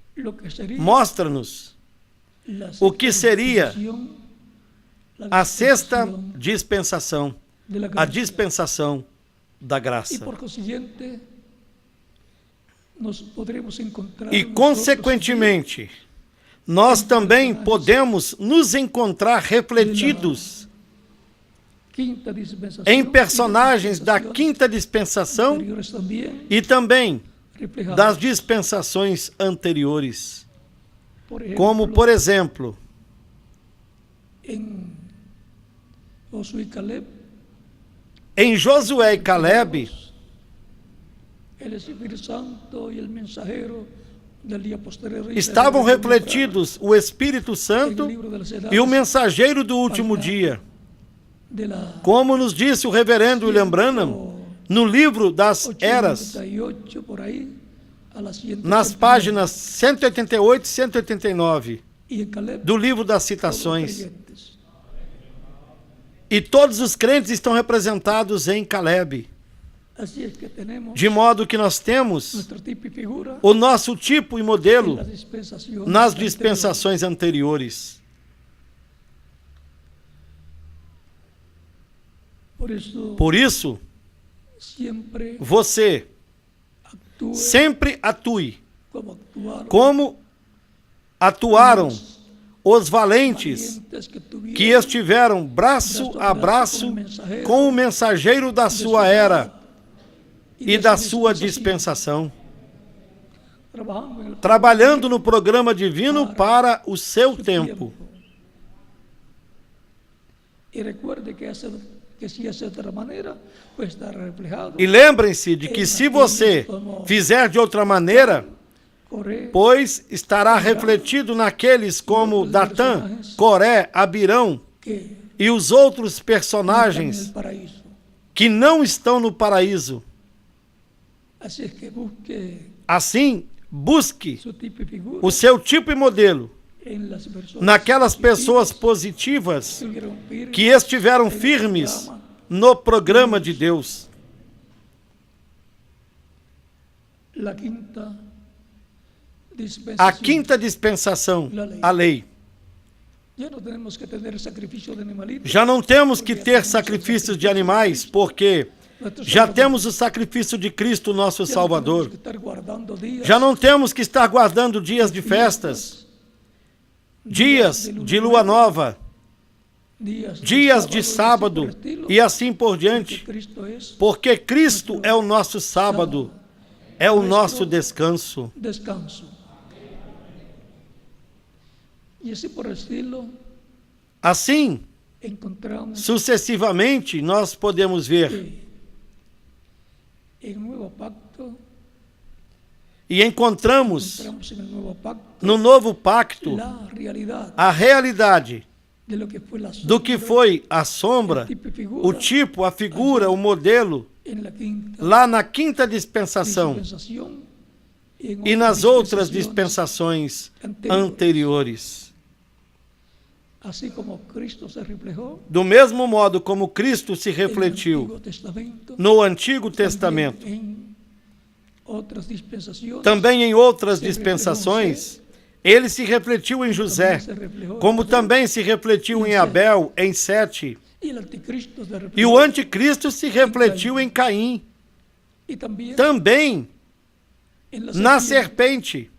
mostra-nos o que seria a sexta dispensação, a dispensação da graça. E, consequentemente, nós também podemos nos encontrar refletidos em personagens da quinta dispensação e também das dispensações anteriores. Como, por exemplo, em Josué e Caleb, estavam refletidos o Espírito Santo e o mensageiro do último dia. Como nos disse o reverendo William Branham, no livro das Eras, nas páginas 188 e 189, do livro das Citações. E todos os crentes estão representados em Caleb. De modo que nós temos o nosso tipo e modelo nas dispensações anteriores. Por isso, você sempre atue como atuaram os valentes que estiveram braço a braço com o mensageiro da sua era e da sua dispensação, trabalhando no programa divino para o seu tempo. E lembrem-se de que se você fizer de outra maneira, pois estará refletido naqueles como Datã, Coré, Abirão e os outros personagens que não estão no paraíso. Assim, busque o seu tipo e modelo naquelas pessoas positivas que estiveram firmes no programa de Deus. A quinta dispensação, a lei. Já não temos que ter sacrifícios de animais, porque já temos o sacrifício de Cristo, nosso Salvador. Já não temos que estar guardando dias de festas, dias de lua nova, dias de sábado e assim por diante, porque Cristo é o nosso sábado, é o nosso descanso. Assim, sucessivamente, nós podemos ver e encontramos no novo pacto a realidade do que foi a sombra, o tipo, a figura, o modelo, lá na quinta dispensação e nas outras dispensações anteriores. Do mesmo modo como Cristo se refletiu no Antigo Testamento, também em outras dispensações, ele se refletiu em José, como também se refletiu em Abel, em Sete. E o anticristo se refletiu em Caim, também na serpente.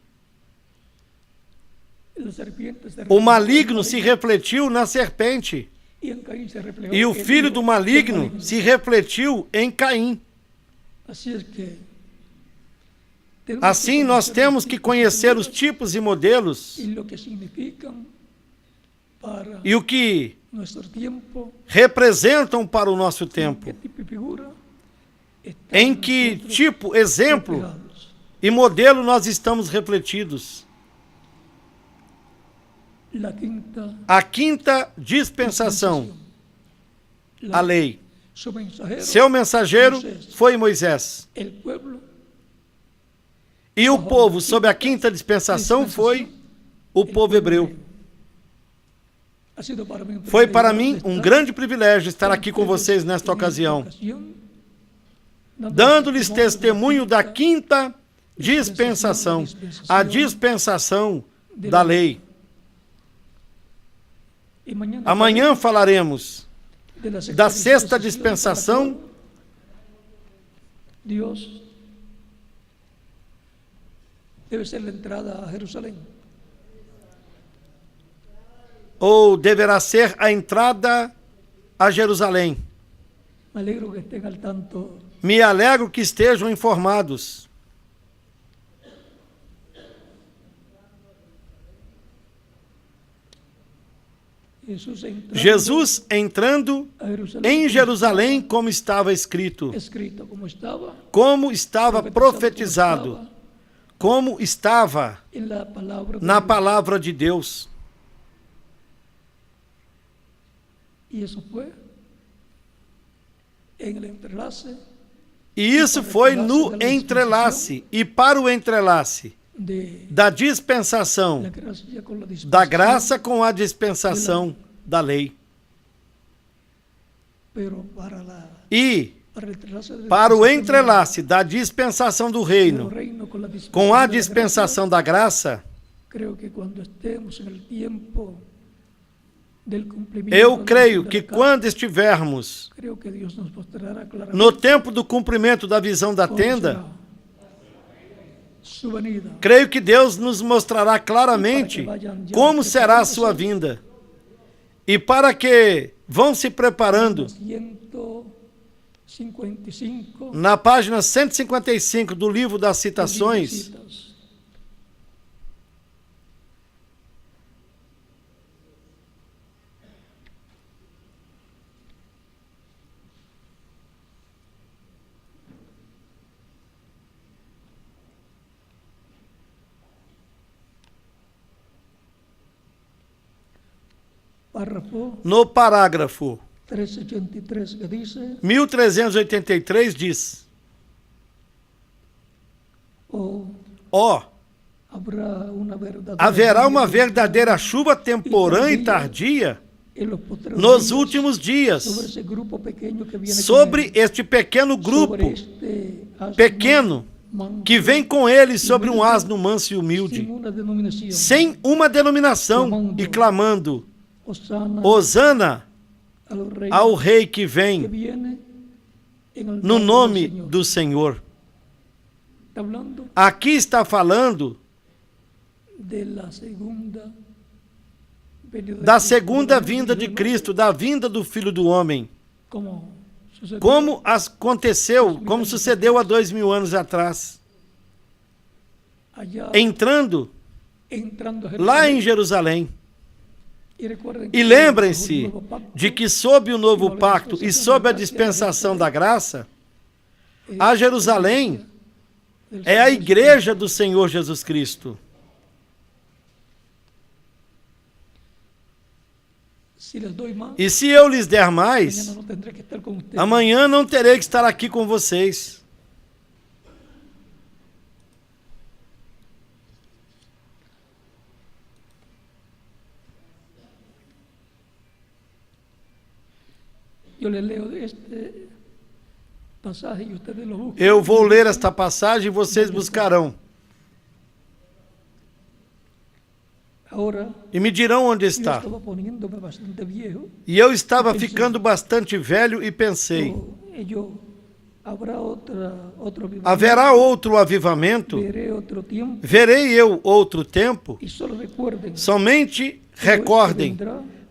O maligno se refletiu na serpente, e o filho do maligno se refletiu em Caim. Assim, nós temos que conhecer os tipos e modelos e o que representam para o nosso tempo, em que tipo, exemplo e modelo nós estamos refletidos. A quinta dispensação, a lei. Seu mensageiro foi Moisés. E o povo, sob a quinta dispensação, foi o povo hebreu. Foi para mim um grande privilégio estar aqui com vocês nesta ocasião, dando-lhes testemunho da quinta dispensação, a dispensação da lei. Amanhã falaremos da sexta dispensação, Deus deve ser a entrada a Jerusalém. Ou deverá ser a entrada a Jerusalém. Me alegro que estejam informados. Jesus entrando em Jerusalém como estava escrito, como estava profetizado, como estava na palavra de Deus. E isso foi no entrelace, e para o entrelace da dispensação da graça com a dispensação da lei. E para o entrelace da dispensação do reino com a dispensação da graça, eu creio que quando estivermos no tempo do cumprimento da visão da tenda, creio que Deus nos mostrará claramente como será a sua vinda. E para que vão se preparando, na página 155 do livro das citações, no parágrafo 1383 diz: haverá uma verdadeira chuva temporã e tardia nos últimos dias sobre este pequeno grupo pequeno que vem com ele sobre um asno manso e humilde, sem uma denominação, e clamando: Hosana ao Rei que vem no nome do Senhor. Aqui está falando da segunda vinda de Cristo, da vinda do Filho do Homem, como aconteceu, como sucedeu há 2000 anos atrás, entrando lá em Jerusalém. E lembrem-se de que sob o novo pacto e sob a dispensação da graça, a Jerusalém é a igreja do Senhor Jesus Cristo. E se eu lhes der mais, amanhã não terei que estar aqui com vocês. Eu vou ler esta passagem e vocês buscarão. E me dirão onde está. E eu estava ficando bastante velho e pensei: haverá outro avivamento? Verei eu outro tempo? Somente recordem: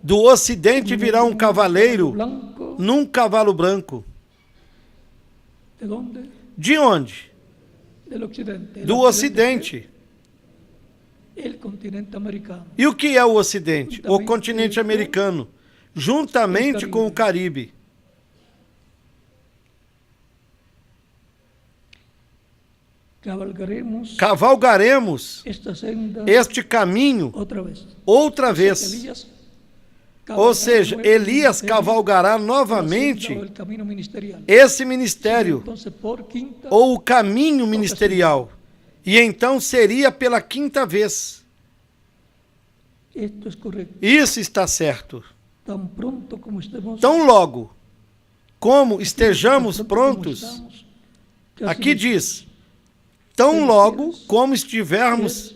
do ocidente virá um cavaleiro num cavalo branco. De onde? Do ocidente. E o que é o ocidente? O continente americano, juntamente com o Caribe. Cavalgaremos este caminho outra vez. Ou seja, Elias cavalgará novamente esse ministério, ou o caminho ministerial. E então seria pela 5ª vez. Isso está certo. Tão logo como estejamos prontos, aqui diz, tão logo como estivermos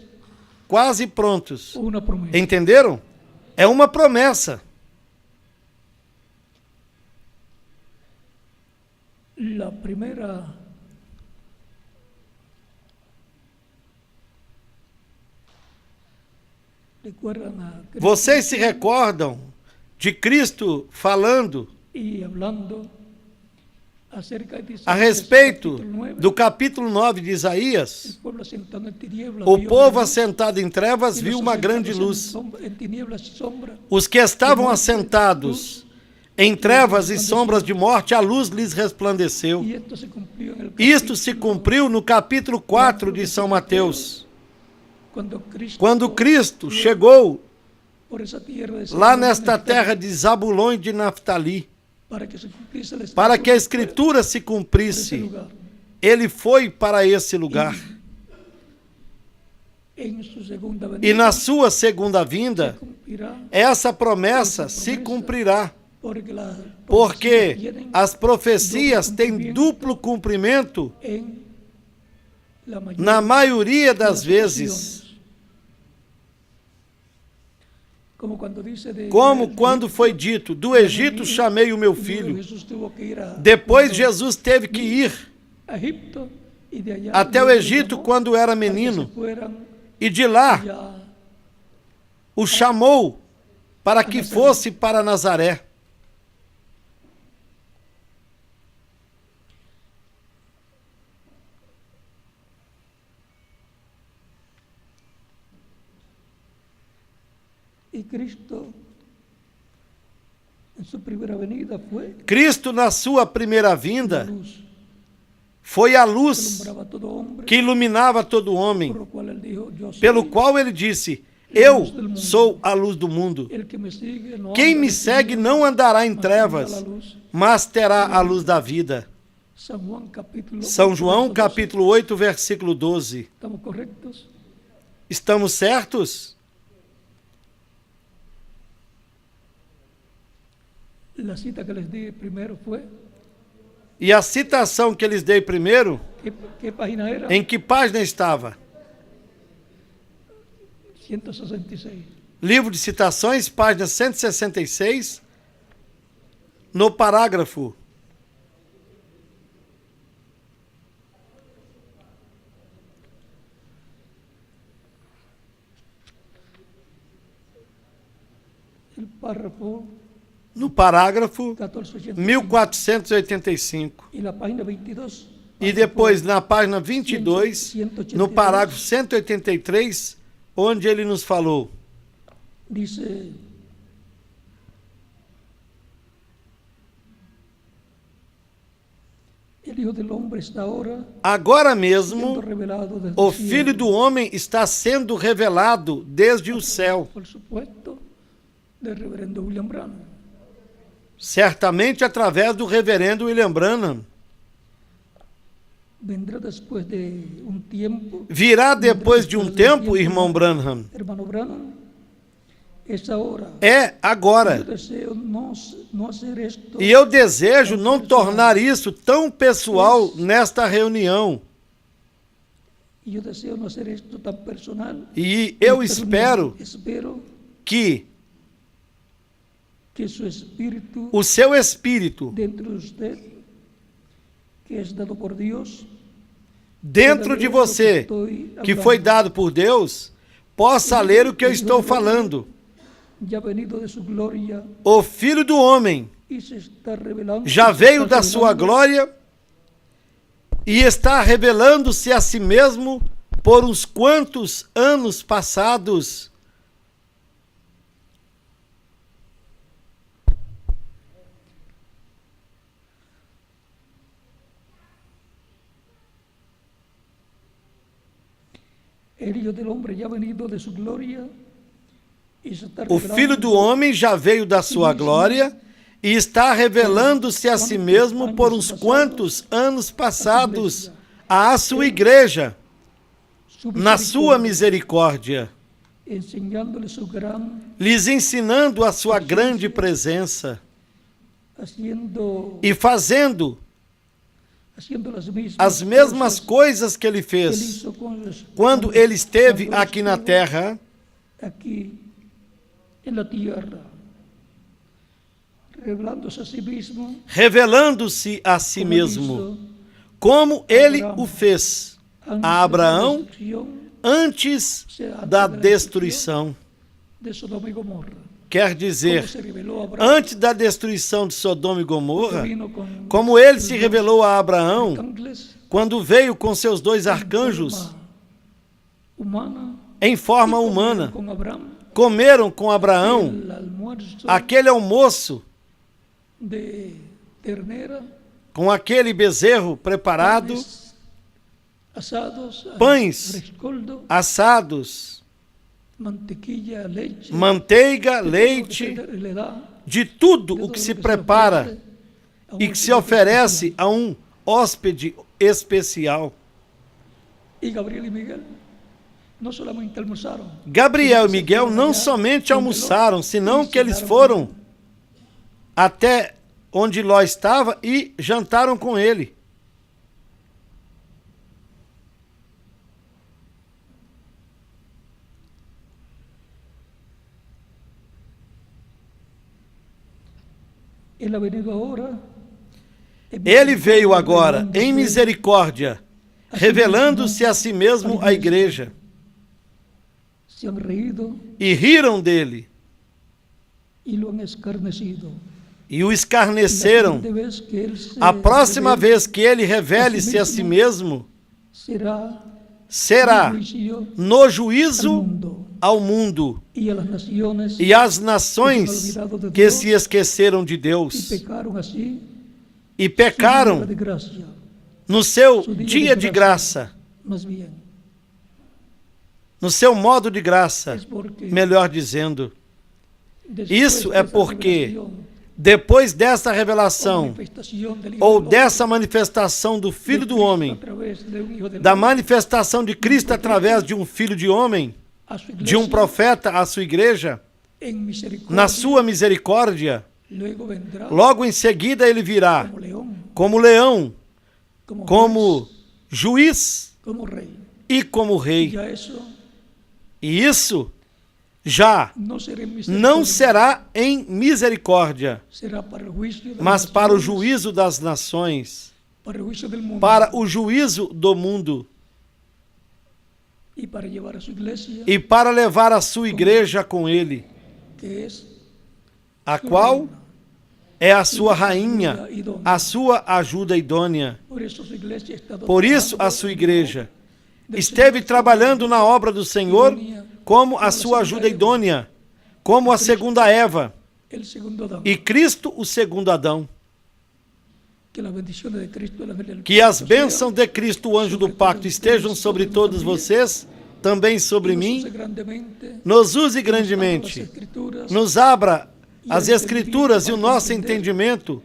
quase prontos. Entenderam? É uma promessa. Vocês se recordam de Cristo falando a respeito do capítulo 9 de Isaías? O povo assentado em trevas viu uma grande luz. Os que estavam assentados em trevas e sombras de morte, a luz lhes resplandeceu. Isto se cumpriu no capítulo 4 de São Mateus. Quando Cristo chegou lá nesta terra de Zabulon e de Naftali, para que a Escritura se cumprisse, ele foi para esse lugar. E na sua segunda vinda, essa promessa se cumprirá. porque as profecias têm duplo cumprimento na maioria das vezes. Como quando foi dito, do Egito chamei o meu filho. Depois Jesus teve que ir até o Egito quando era menino. E de lá o chamou para que fosse para Nazaré. E Cristo, na sua primeira vinda, foi a luz que iluminava todo homem, pelo qual ele disse, eu sou a luz do mundo. Quem me segue não andará em trevas, mas terá a luz da vida. São João, capítulo 8, versículo 12. Estamos certos? E a citação que eles dei primeiro, em que página estava? 166. Livro de Citações, página 166, no parágrafo. No parágrafo 1485. E depois, na página 22, no parágrafo 183, onde ele nos falou. Dice, agora mesmo, o Filho do Homem está sendo revelado desde o céu. Certamente através do reverendo William Branham. Virá depois de um tempo, irmão Branham. É agora. E eu desejo não tornar isso tão pessoal nesta reunião. E eu espero que o seu espírito dentro de você, que foi dado por Deus, possa ler o que eu estou falando. O Filho do Homem já veio da sua glória e está revelando-se a si mesmo por uns quantos anos passados. O Filho do Homem já veio da sua glória e está revelando-se a si mesmo por uns quantos anos passados à sua igreja, na sua misericórdia, lhes ensinando a sua grande presença e fazendo as mesmas coisas que ele fez quando ele esteve aqui na terra, revelando-se a si mesmo, como ele o fez a Abraão antes da destruição. Quer dizer, antes da destruição de Sodoma e Gomorra, como ele se revelou a Abraão, quando veio com seus 2 arcanjos em forma humana, comeram com Abraão aquele almoço com aquele bezerro preparado, pães assados, manteiga, leite, de tudo o que se prepara e que se oferece a um hóspede especial. Gabriel e Miguel não somente almoçaram, senão que eles foram até onde Ló estava e jantaram com ele. Ele veio agora em misericórdia, revelando-se a si mesmo à igreja. E riram dele. E o escarneceram. A próxima vez que ele revele-se a si mesmo, será no juízo ao mundo e às nações que se esqueceram de Deus e pecaram no seu dia de graça, no seu modo de graça, melhor dizendo. Isso é porque, depois dessa revelação, ou dessa manifestação do Filho do Homem, da manifestação de Cristo através de um Filho de Homem, de um profeta à sua igreja, na sua misericórdia, logo em seguida ele virá como leão, como juiz e como rei. E isso já não será em misericórdia, mas para o juízo das nações, para o juízo do mundo, e para levar a sua igreja com ele, a qual é a sua rainha, a sua ajuda idônea. Por isso a sua igreja esteve trabalhando na obra do Senhor como a sua ajuda idônea, como a segunda Eva, e Cristo o segundo Adão. Que as bênçãos de Cristo, o anjo do pacto, estejam sobre todos vocês, também sobre mim, nos use grandemente, nos abra as Escrituras e o nosso entendimento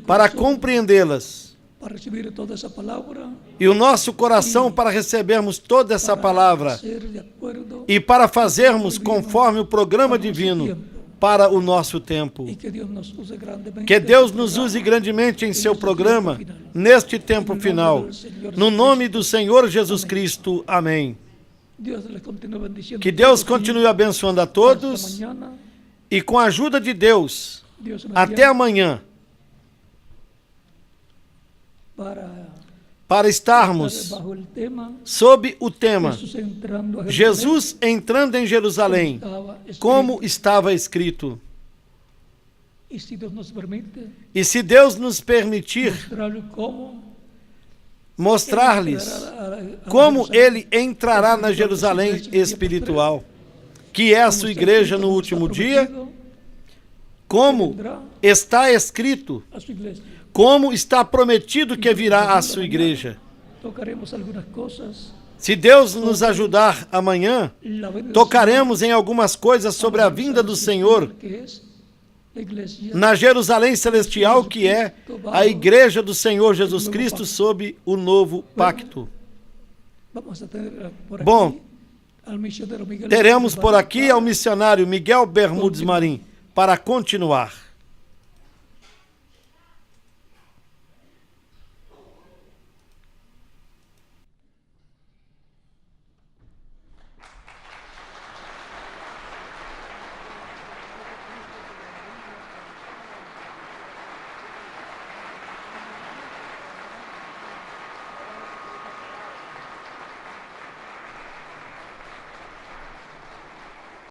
para compreendê-las, e o nosso coração para recebermos toda essa palavra e para fazermos conforme o programa divino para o nosso tempo. Que Deus nos use grandemente em seu programa neste tempo final. No nome do Senhor Jesus Cristo. Amém. Que Deus continue abençoando a todos e com a ajuda de Deus, até amanhã, para estarmos sob o tema Jesus entrando em Jerusalém, como estava escrito. E se Deus nos permitir mostrar-lhes como ele entrará na Jerusalém espiritual, que é a sua igreja no último dia, como está escrito, como está prometido que virá a sua igreja. Se Deus nos ajudar amanhã, tocaremos em algumas coisas sobre a vinda do Senhor na Jerusalém celestial, que é a igreja do Senhor Jesus Cristo sob o novo pacto. Bom, teremos por aqui ao missionário Miguel Bermudes Marim para continuar.